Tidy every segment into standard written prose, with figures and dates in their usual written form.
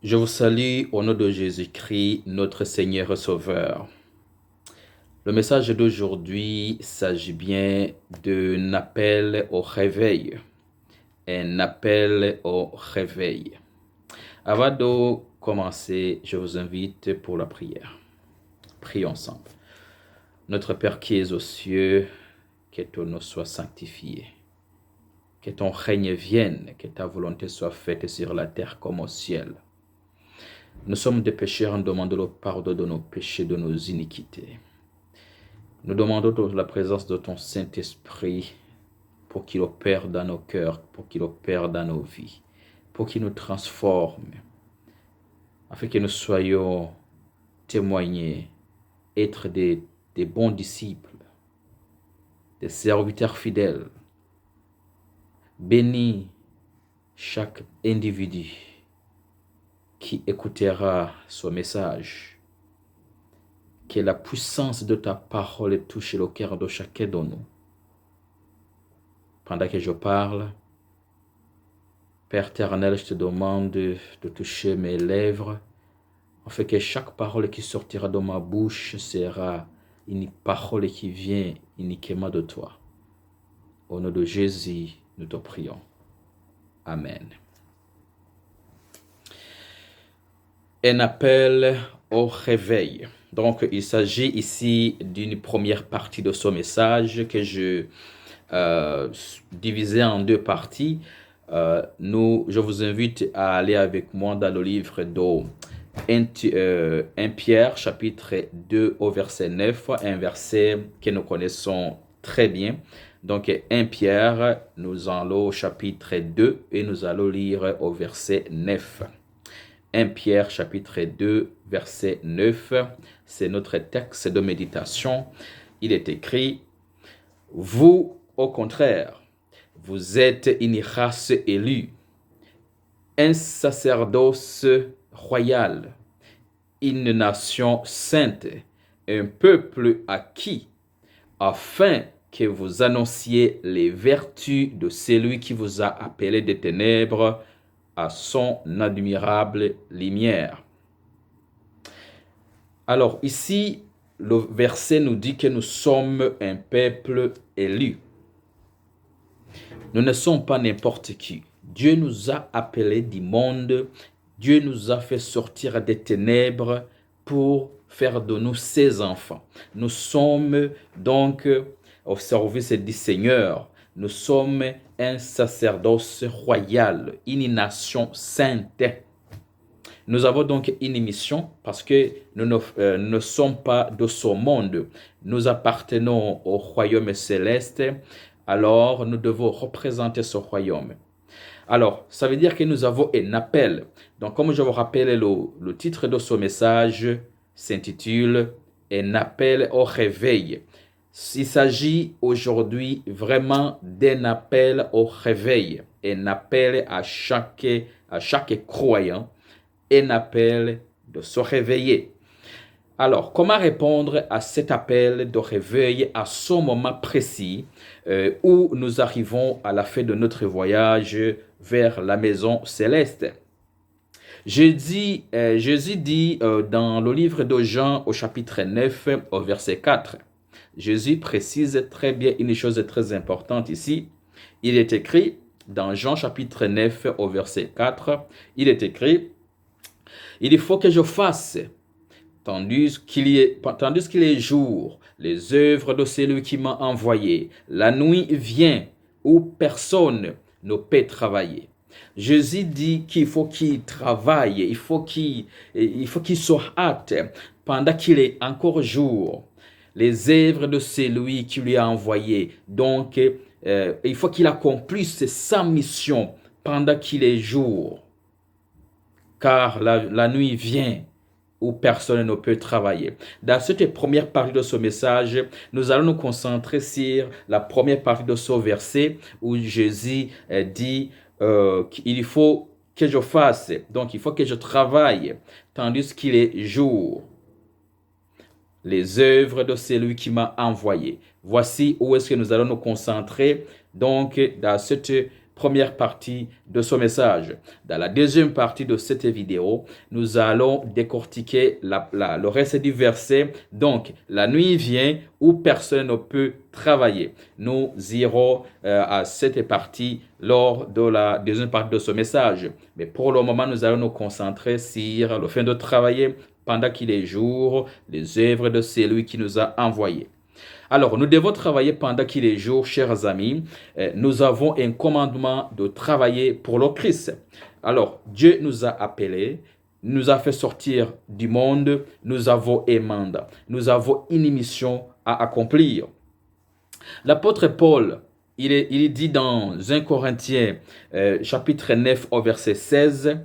Je vous salue au nom de Jésus-Christ, notre Seigneur et Sauveur. Le message d'aujourd'hui s'agit bien d'un appel au réveil. Un appel au réveil. Avant de commencer, je vous invite pour la prière. Prions ensemble. Notre Père qui es aux cieux, que ton nom soit sanctifié. Que ton règne vienne, que ta volonté soit faite sur la terre comme au ciel. Nous sommes des pécheurs en demandant le pardon de nos péchés, de nos iniquités. Nous demandons la présence de ton Saint-Esprit pour qu'il opère dans nos cœurs, pour qu'il opère dans nos vies, pour qu'il nous transforme, afin que nous soyons témoignés, être des bons disciples, des serviteurs fidèles. Bénis chaque individu qui écoutera ce message. Que la puissance de ta parole touche le cœur de chacun de nous. Pendant que je parle, Père éternel, je te demande de toucher mes lèvres, afin que chaque parole qui sortira de ma bouche sera une parole qui vient uniquement de toi. Au nom de Jésus, nous te prions. Amen. Un appel au réveil. Donc, il s'agit ici d'une première partie de ce message que je divisais en deux parties. Je vous invite à aller avec moi dans le livre de 1 Pierre, chapitre 2 au verset 9, un verset que nous connaissons très bien. Donc, 1 Pierre, nous allons au chapitre 2 et nous allons lire au verset 9. 1 Pierre chapitre 2 verset 9, c'est notre texte de méditation. Il est écrit: vous, au contraire, vous êtes une race élue, un sacerdoce royal, une nation sainte, un peuple acquis, afin que vous annonciez les vertus de celui qui vous a appelé des ténèbres à son admirable lumière. Alors ici, le verset nous dit que nous sommes un peuple élu. Nous ne sommes pas n'importe qui. Dieu nous a appelés du monde. Dieu nous a fait sortir des ténèbres pour faire de nous ses enfants. Nous sommes donc au service du Seigneur. Nous sommes un sacerdoce royal, une nation sainte. Nous avons donc une mission parce que nous ne sommes pas de ce monde. Nous appartenons au royaume céleste, alors nous devons représenter ce royaume. Alors, ça veut dire que nous avons un appel. Donc, comme je vous rappelle, le titre de ce message s'intitule « Un appel au réveil ». Il s'agit aujourd'hui vraiment d'un appel au réveil, un appel à chaque croyant, un appel de se réveiller. Alors, comment répondre à cet appel de réveil à ce moment précis où nous arrivons à la fin de notre voyage vers la maison céleste? Jésus dit dans le livre de Jean au chapitre 9 au verset 4, Jésus précise très bien une chose très importante ici. Il est écrit dans Jean chapitre 9 au verset 4, il est écrit: il faut que je fasse, tandis qu'il est jour, les œuvres de celui qui m'a envoyé. La nuit vient où personne ne peut travailler. Jésus dit qu'il faut qu'il travaille, il faut qu'il se hâte pendant qu'il est encore jour. Les œuvres de celui qui lui a envoyé. Donc, il faut qu'il accomplisse sa mission pendant qu'il est jour. Car la nuit vient où personne ne peut travailler. Dans cette première partie de ce message, nous allons nous concentrer sur la première partie de ce verset où Jésus dit qu'il faut que je fasse, donc il faut que je travaille, tandis qu'il est jour. Les œuvres de celui qui m'a envoyé. Voici où est-ce que nous allons nous concentrer, donc dans cette première partie de ce message. Dans la deuxième partie de cette vidéo, nous allons décortiquer le reste du verset. Donc, la nuit vient où personne ne peut travailler. Nous irons à cette partie lors de la deuxième partie de ce message. Mais pour le moment, nous allons nous concentrer sur le fait de travailler pendant qu'il est jour, les œuvres de celui qui nous a envoyés. Alors, nous devons travailler pendant qu'il est jour, chers amis. Nous avons un commandement de travailler pour le Christ. Alors, Dieu nous a appelés, nous a fait sortir du monde, nous avons un mandat, nous avons une mission à accomplir. L'apôtre Paul, il dit dans 1 Corinthiens chapitre 9 au verset 16,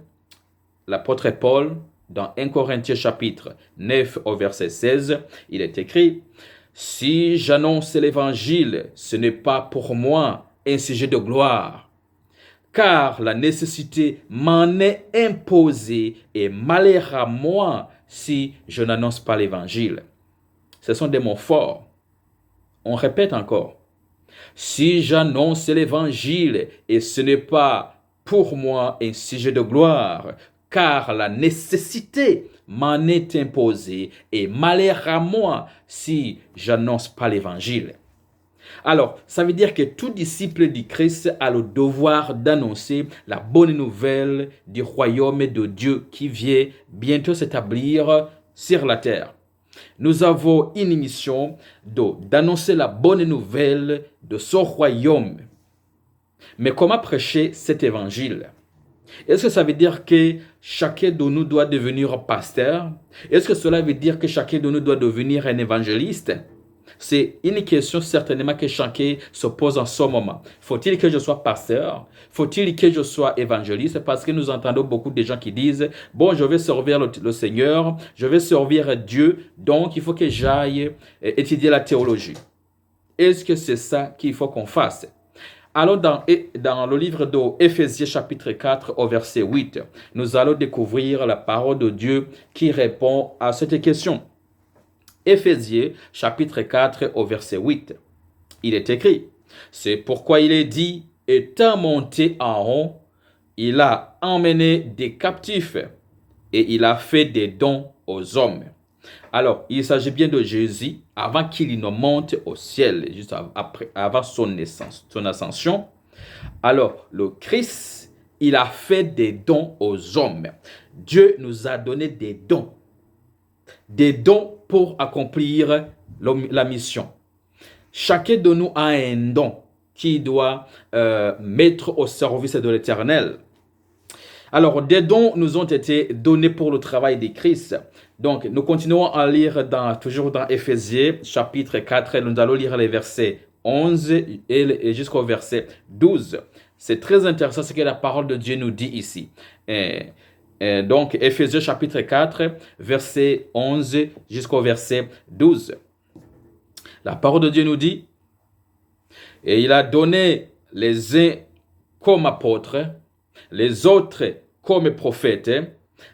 l'apôtre Paul, dans 1 Corinthiens chapitre 9 au verset 16, il est écrit: « Si j'annonce l'évangile, ce n'est pas pour moi un sujet de gloire, car la nécessité m'en est imposée et malheur à moi si je n'annonce pas l'évangile. » Ce sont des mots forts. On répète encore. Si j'annonce l'évangile et ce n'est pas pour moi un sujet de gloire, car la nécessité m'en est imposée et malheur à moi si j'annonce pas l'évangile. Alors, ça veut dire que tout disciple du Christ a le devoir d'annoncer la bonne nouvelle du royaume de Dieu qui vient bientôt s'établir sur la terre. Nous avons une mission d'annoncer la bonne nouvelle de ce royaume. Mais comment prêcher cet évangile? Est-ce que ça veut dire que chacun de nous doit devenir pasteur? Est-ce que cela veut dire que chacun de nous doit devenir un évangéliste? C'est une question certainement que chacun se pose en ce moment. Faut-il que je sois pasteur? Faut-il que je sois évangéliste? Parce que nous entendons beaucoup de gens qui disent: bon, je vais servir le Seigneur, je vais servir Dieu, donc il faut que j'aille étudier la théologie. Est-ce que c'est ça qu'il faut qu'on fasse? Alors, dans le livre d'Éphésiens chapitre 4 au verset 8, nous allons découvrir la parole de Dieu qui répond à cette question. Éphésiens chapitre 4 au verset 8, il est écrit: « C'est pourquoi il est dit, étant monté en haut, il a emmené des captifs et il a fait des dons aux hommes. » Alors, il s'agit bien de Jésus avant qu'il ne monte au ciel, juste avant son naissance, son ascension. Alors, le Christ, il a fait des dons aux hommes. Dieu nous a donné des dons pour accomplir la mission. Chacun de nous a un don qu'il doit mettre au service de l'Éternel. Alors, des dons nous ont été donnés pour le travail de Christ. Donc, nous continuons à lire toujours dans Éphésiens, chapitre 4, nous allons lire les versets 11 et jusqu'au verset 12. C'est très intéressant ce que la parole de Dieu nous dit ici. Donc, Éphésiens, chapitre 4, verset 11 jusqu'au verset 12. La parole de Dieu nous dit: « Et il a donné les uns comme apôtres, les autres comme prophètes,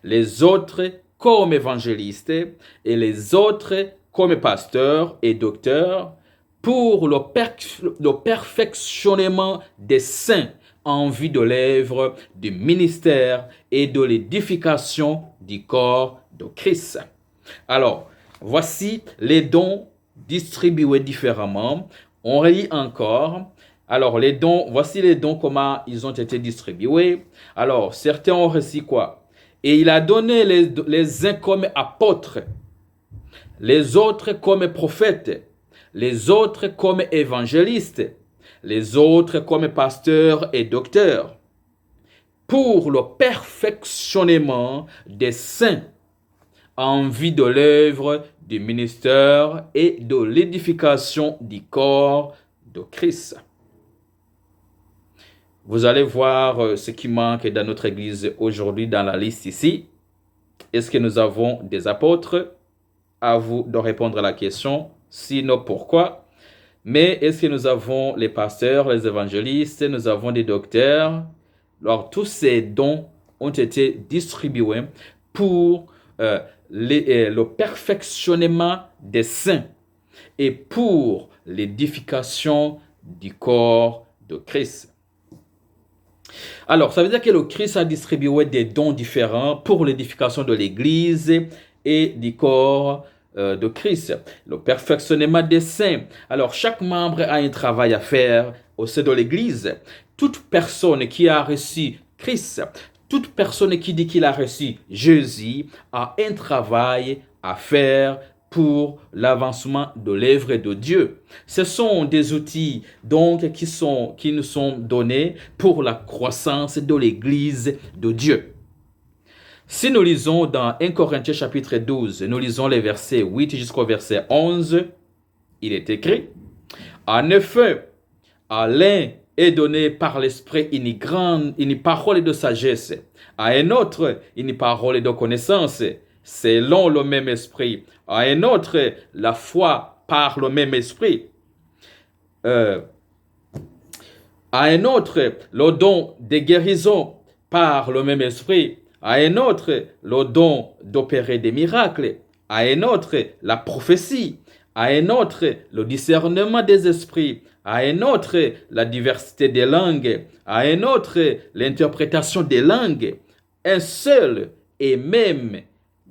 les autres comme évangélistes et les autres comme pasteurs et docteurs pour le perfectionnement des saints en vue de l'œuvre du ministère et de l'édification du corps de Christ. » Alors, voici les dons distribués différemment. On relit encore. Alors, voici les dons, comment ils ont été distribués. Alors, certains ont reçu quoi? Et il a donné les uns comme apôtres, les autres comme prophètes, les autres comme évangélistes, les autres comme pasteurs et docteurs, pour le perfectionnement des saints en vue de l'œuvre du ministère et de l'édification du corps de Christ. Vous allez voir ce qui manque dans notre église aujourd'hui dans la liste ici. Est-ce que nous avons des apôtres? À vous de répondre à la question. Sinon, pourquoi? Mais est-ce que nous avons les pasteurs, les évangélistes, nous avons des docteurs? Alors, tous ces dons ont été distribués pour le perfectionnement des saints et pour l'édification du corps de Christ. Alors, ça veut dire que le Christ a distribué des dons différents pour l'édification de l'Église et du corps de Christ. Le perfectionnement des saints. Alors, chaque membre a un travail à faire au sein de l'Église. Toute personne qui a reçu Christ, toute personne qui dit qu'il a reçu Jésus a un travail à faire pour l'avancement de l'œuvre de Dieu. Ce sont des outils donc qui nous sont donnés pour la croissance de l'Église de Dieu. Si nous lisons dans 1 Corinthiens chapitre 12, nous lisons les versets 8 jusqu'au verset 11, il est écrit, « En effet, à l'un est donné par l'Esprit une parole de sagesse, à un autre une parole de connaissance, selon le même Esprit, à un autre la foi par le même Esprit, à un autre le don de guérison par le même Esprit, à un autre le don d'opérer des miracles, à un autre la prophétie, à un autre le discernement des esprits, à un autre la diversité des langues, à un autre l'interprétation des langues. Un seul et même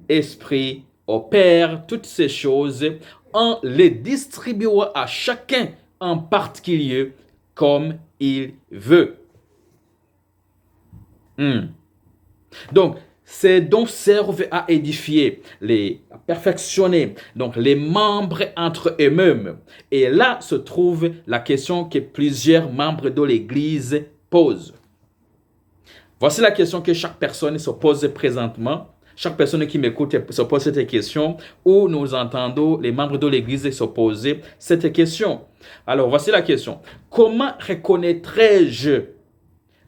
Esprit opère toutes ces choses en les distribuant à chacun en particulier comme il veut. Donc, ces dons servent à édifier, à perfectionner donc les membres entre eux-mêmes. Et là se trouve la question que plusieurs membres de l'Église posent. Voici la question que chaque personne se pose présentement. Chaque personne qui m'écoute se pose cette question, ou nous entendons les membres de l'Église se poser cette question. Alors, voici la question. Comment reconnaîtrai-je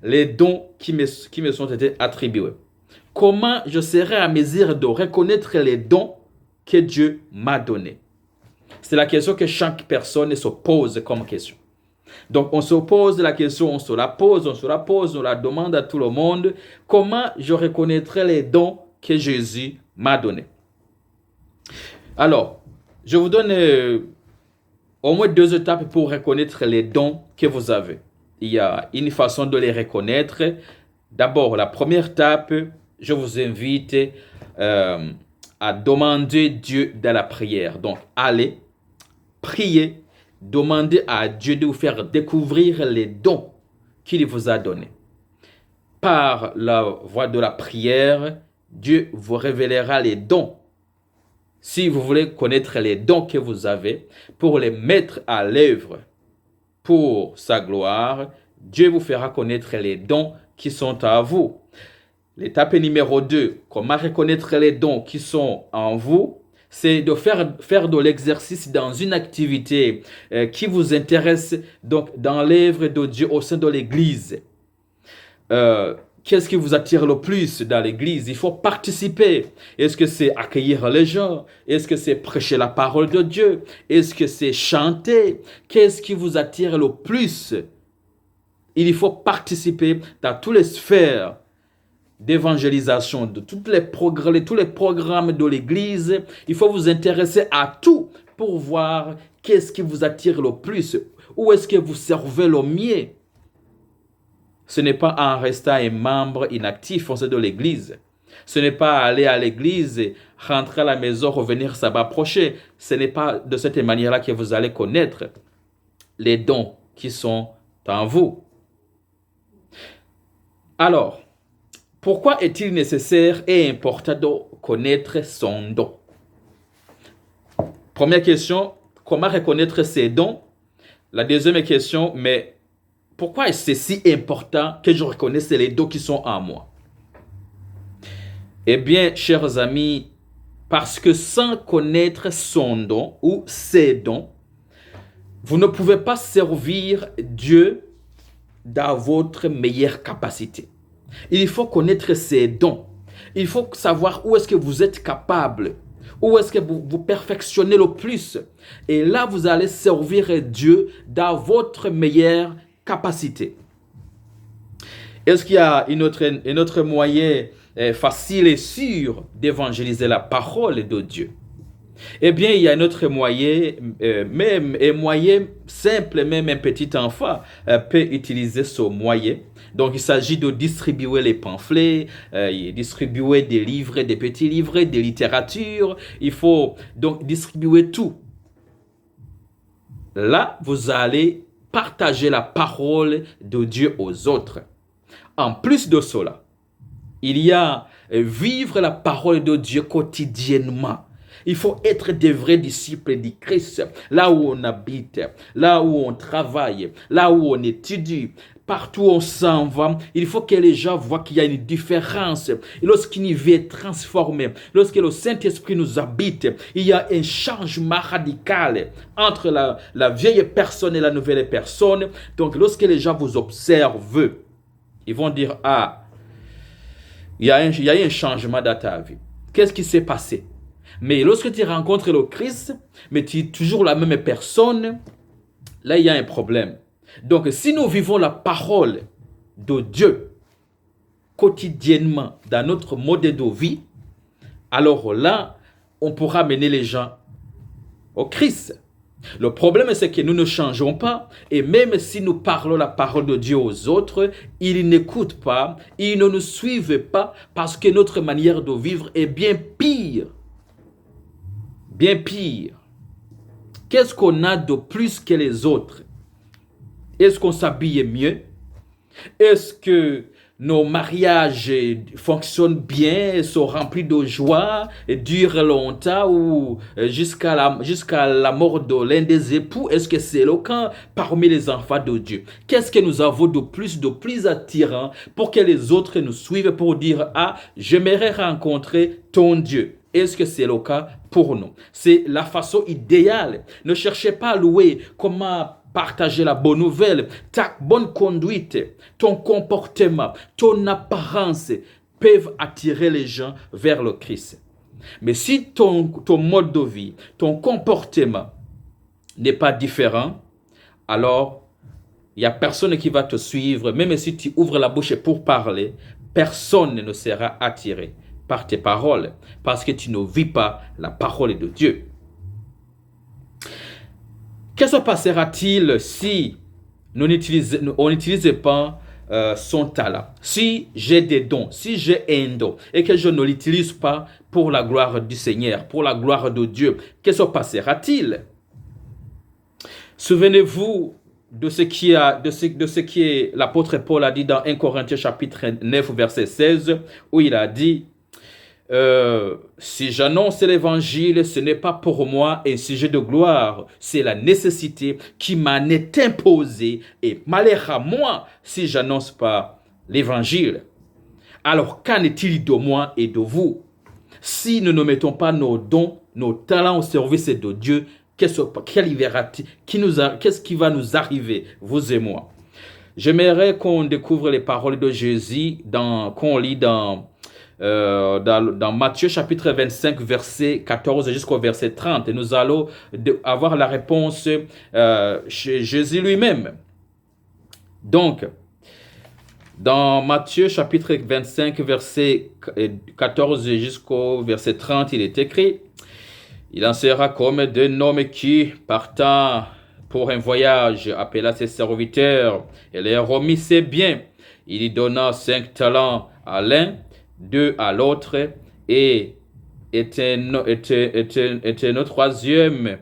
les dons qui me sont été attribués? Comment je serai à mesure de reconnaître les dons que Dieu m'a donnés? C'est la question que chaque personne se pose comme question. Donc, on se pose la question, on se la pose, on la demande à tout le monde. Comment je reconnaîtrai les dons que Jésus m'a donnés? Alors, je vous donne au moins 2 étapes pour reconnaître les dons que vous avez. Il y a une façon de les reconnaître. D'abord, la première étape, je vous invite à demander Dieu dans la prière. Donc, allez, priez, demandez à Dieu de vous faire découvrir les dons qu'il vous a donnés. Par la voie de la prière, Dieu vous révélera les dons. Si vous voulez connaître les dons que vous avez, pour les mettre à l'œuvre pour sa gloire, Dieu vous fera connaître les dons qui sont à vous. L'étape numéro 2, comment reconnaître les dons qui sont en vous, c'est de faire de l'exercice dans une activité qui vous intéresse, donc dans l'œuvre de Dieu au sein de l'Église. Qu'est-ce qui vous attire le plus dans l'Église? Il faut participer. Est-ce que c'est accueillir les gens? Est-ce que c'est prêcher la parole de Dieu? Est-ce que c'est chanter? Qu'est-ce qui vous attire le plus? Il faut participer dans toutes les sphères d'évangélisation, de tous les programmes de l'Église. Il faut vous intéresser à tout pour voir qu'est-ce qui vous attire le plus. Où est-ce que vous servez le mieux? Ce n'est pas en restant un membre inactif au sein de l'Église. Ce n'est pas aller à l'Église, rentrer à la maison, revenir sabbat prochain. Ce n'est pas de cette manière-là que vous allez connaître les dons qui sont en vous. Alors, pourquoi est-il nécessaire et important de connaître son don? Première question, comment reconnaître ses dons? La deuxième question, mais pourquoi est-ce si important que je reconnaisse les dons qui sont en moi? Eh bien, chers amis, parce que sans connaître son don ou ses dons, vous ne pouvez pas servir Dieu dans votre meilleure capacité. Il faut connaître ses dons. Il faut savoir où est-ce que vous êtes capable, où est-ce que vous perfectionnez le plus. Et là, vous allez servir Dieu dans votre meilleure capacité. Est-ce qu'il y a un autre moyen facile et sûr d'évangéliser la parole de Dieu? Eh bien, il y a un autre moyen, même un moyen simple, même un petit enfant peut utiliser ce moyen. Donc, il s'agit de distribuer les pamphlets, distribuer des livres, des petits livrets, des littératures. Il faut donc distribuer tout. Là, vous allez partager la parole de Dieu aux autres. En plus de cela, il y a vivre la parole de Dieu quotidiennement. Il faut être des vrais disciples du Christ, là où on habite, là où on travaille, là où on étudie, partout où on s'en va. Il faut que les gens voient qu'il y a une différence. Et lorsqu'une vie est transformée, lorsque le Saint-Esprit nous habite, il y a un changement radical entre la vieille personne et la nouvelle personne. Donc, lorsque les gens vous observent, ils vont dire, ah, il y a un changement dans ta vie. Qu'est-ce qui s'est passé? Mais lorsque tu rencontres le Christ, mais tu es toujours la même personne, là, il y a un problème. Donc, si nous vivons la parole de Dieu quotidiennement dans notre mode de vie, alors là, on pourra mener les gens au Christ. Le problème, c'est que nous ne changeons pas, et même si nous parlons la parole de Dieu aux autres, ils n'écoutent pas, ils ne nous suivent pas, parce que notre manière de vivre est bien pire. Bien pire. Qu'est-ce qu'on a de plus que les autres? Est-ce qu'on s'habille mieux? Est-ce que nos mariages fonctionnent bien, sont remplis de joie, durent longtemps ou jusqu'à la mort de l'un des époux? Est-ce que c'est le cas parmi les enfants de Dieu? Qu'est-ce que nous avons de plus attirant pour que les autres nous suivent pour dire, ah, j'aimerais rencontrer ton Dieu? Est-ce que c'est le cas pour nous? C'est la façon idéale. Ne cherchez pas à louer comment partager la bonne nouvelle. Ta bonne conduite, ton comportement, ton apparence peuvent attirer les gens vers le Christ. Mais si ton mode de vie, ton comportement n'est pas différent, alors il n'y a personne qui va te suivre. Même si tu ouvres la bouche pour parler, personne ne sera attiré par tes paroles, parce que tu ne vis pas la parole de Dieu. Que se passera-t-il si on n'utilise pas son talent? Si j'ai des dons, si j'ai un don et que je ne l'utilise pas pour la gloire du Seigneur, pour la gloire de Dieu, que se passera-t-il? Souvenez-vous de ce qui l'apôtre Paul a dit dans 1 Corinthiens chapitre 9 verset 16, où il a dit, si j'annonce l'évangile, ce n'est pas pour moi un sujet de gloire, c'est la nécessité qui m'en est imposée, et malheur à moi si j'annonce pas l'évangile. Alors qu'en est-il de moi et de vous? Si nous ne mettons pas nos dons, nos talents au service de Dieu, qu'est-ce qui va nous arriver, vous et moi? J'aimerais qu'on découvre les paroles de Jésus qu'on lit dans Matthieu chapitre 25 verset 14 jusqu'au verset 30, et nous allons avoir la réponse chez Jésus lui-même. Donc, dans Matthieu chapitre 25 verset 14 jusqu'au verset 30, il est écrit, il en sera comme d'un homme qui, partant pour un voyage, appela ses serviteurs et les remit ses biens. Il y donna 5 talents à l'un, 2 à l'autre, et était un troisième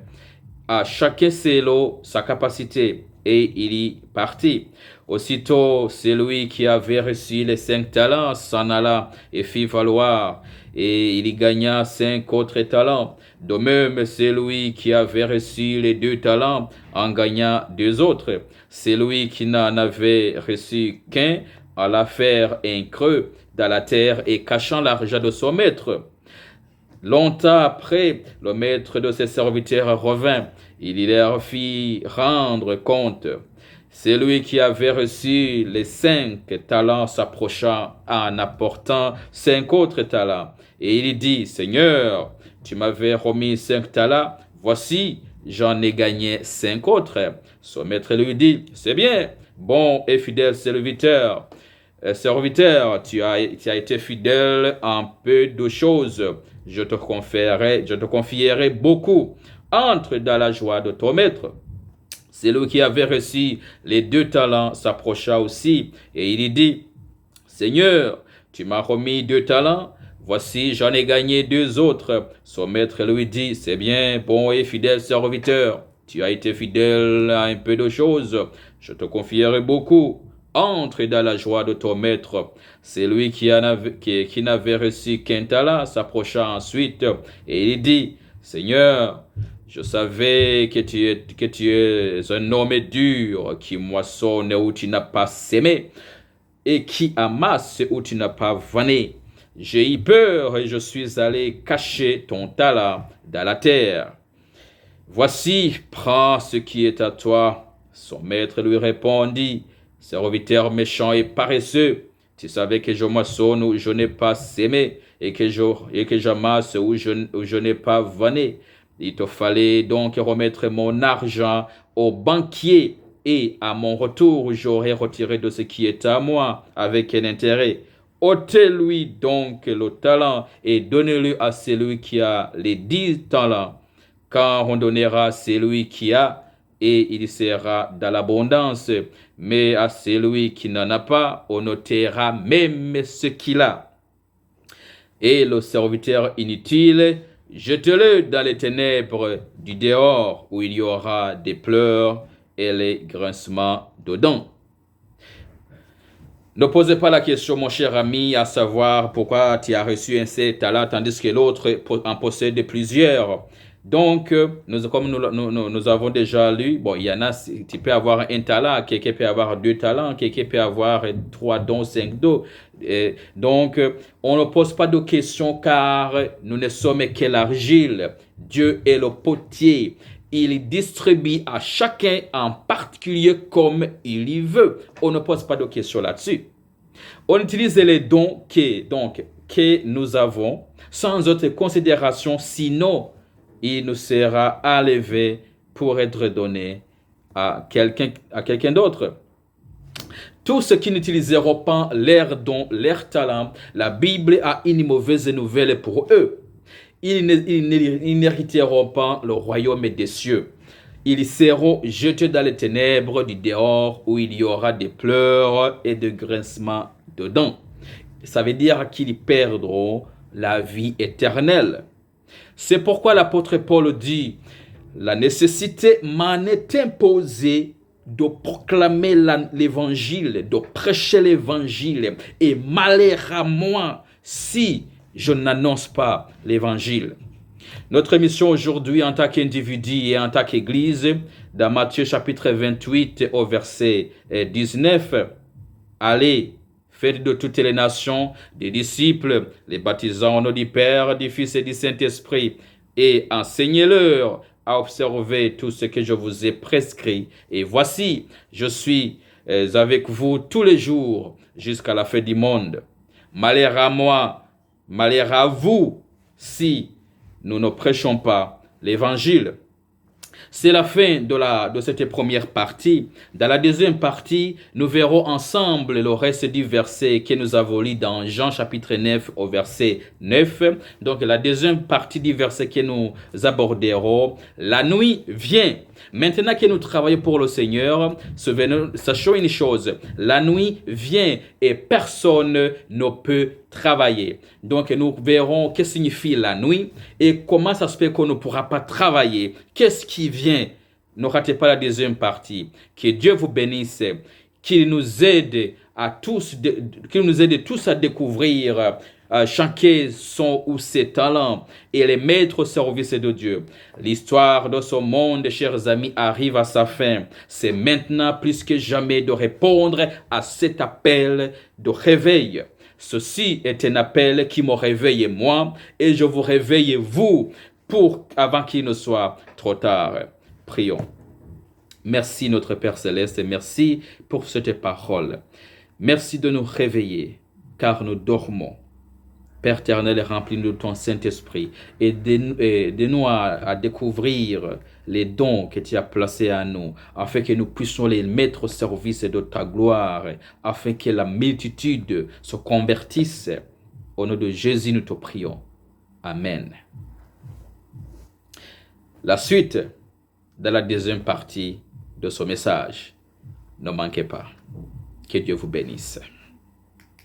à chacun selon sa capacité, et il y partit. Aussitôt, celui qui avait reçu les 5 talents s'en alla et fit valoir, et il y gagna 5 autres talents. De même, celui qui avait reçu les 2 talents en gagna 2 autres. Celui qui n'en avait reçu qu'un alla faire un creux dans la terre et cachant l'argent de son maître. Longtemps après, le maître de ses serviteurs revint. Il leur fit rendre compte. Celui qui avait reçu les 5 talents s'approcha en apportant 5 autres talents. Et il dit, Seigneur, tu m'avais remis 5 talents, voici, j'en ai gagné 5 autres. Son maître lui dit, c'est bien, bon et fidèle serviteur. serviteur, tu as été fidèle en peu de choses. Je te confierai beaucoup. Entre dans la joie de ton maître. Celui qui avait reçu les 2 talents s'approcha aussi et il dit, Seigneur, tu m'as remis 2 talents. Voici, j'en ai gagné 2 autres. Son maître lui dit, c'est bien, bon et fidèle serviteur. Tu as été fidèle à un peu de choses. Je te confierai beaucoup. Entre dans la joie de ton maître. Celui qui n'avait reçu qu'un talent s'approcha ensuite et il dit, Seigneur, je savais que tu es un homme dur qui moissonne où tu n'as pas sémé et qui amasse où tu n'as pas vanné. J'ai eu peur et je suis allé cacher ton talent dans la terre. Voici, prends ce qui est à toi. Son maître lui répondit, serviteur méchant et paresseux, tu savais que je moissonne où je n'ai pas sémé et que j'amasse où je n'ai pas vanné. Il te fallait donc remettre mon argent au banquier et à mon retour, j'aurais retiré de ce qui est à moi avec un intérêt. Ôtez-lui donc le talent et donnez-le à celui qui a les 10 talents. Quand on donnera à celui qui a, et il sera dans l'abondance, mais à celui qui n'en a pas, on ôtera même ce qu'il a. Et le serviteur inutile, jette-le dans les ténèbres du dehors, où il y aura des pleurs et les grincements de dents. Ne posez pas la question, mon cher ami, à savoir pourquoi tu as reçu un seul talent tandis que l'autre en possède plusieurs. Donc, comme nous avons déjà lu, bon, il y en a, tu peux avoir un talent, quelqu'un peut avoir 2 talents, quelqu'un peut avoir 3 dons, 5 dons. Donc, on ne pose pas de questions car nous ne sommes que l'argile. Dieu est le potier. Il distribue à chacun en particulier comme il y veut. On ne pose pas de questions là-dessus. On utilise les dons que nous avons sans autre considération, sinon il nous sera enlevé pour être donné à quelqu'un d'autre. Tous ceux qui n'utiliseront pas leurs dons, leurs talents, la Bible a une mauvaise nouvelle pour eux. Ils n'hériteront pas le royaume des cieux. Ils seront jetés dans les ténèbres du dehors où il y aura des pleurs et des grincements de dents. Ça veut dire qu'ils perdront la vie éternelle. C'est pourquoi l'apôtre Paul dit, la nécessité m'en est imposée de proclamer l'évangile, de prêcher l'évangile, et malheur à moi si je n'annonce pas l'évangile. Notre mission aujourd'hui en tant qu'individu et en tant qu'église, dans Matthieu chapitre 28 au verset 19, allez, faites de toutes les nations des disciples, les baptisant au nom du Père, du Fils et du Saint-Esprit, et enseignez-leur à observer tout ce que je vous ai prescrit. Et voici, je suis avec vous tous les jours jusqu'à la fin du monde. Malheur à moi, malheur à vous, si nous ne prêchons pas l'évangile. C'est la fin de cette première partie. Dans la deuxième partie, nous verrons ensemble le reste du verset que nous avons lu dans Jean chapitre 9 au verset 9. Donc la deuxième partie du verset que nous aborderons, la nuit vient. Maintenant que nous travaillons pour le Seigneur, sachons une chose, la nuit vient et personne ne peut travailler. Donc nous verrons ce que signifie la nuit et comment ça se fait qu'on ne pourra pas travailler. Qu'est-ce qui vient? Ne ratez pas la deuxième partie. Que Dieu vous bénisse, qu'il nous aide tous à découvrir chacun son ou ses talents et les mettre au service de Dieu. L'histoire de ce monde, chers amis, arrive à sa fin. C'est maintenant plus que jamais de répondre à cet appel de réveil. Ceci est un appel qui me réveille moi et je vous réveille vous avant qu'il ne soit trop tard. Prions. Merci notre Père Céleste et merci pour cette parole. Merci de nous réveiller car nous dormons. Père éternel, remplis-nous de ton Saint-Esprit. Aide-nous à découvrir les dons que tu as placés à nous, afin que nous puissions les mettre au service de ta gloire, afin que la multitude se convertisse. Au nom de Jésus, nous te prions. Amen. La suite de la deuxième partie de ce message. Ne manquez pas. Que Dieu vous bénisse.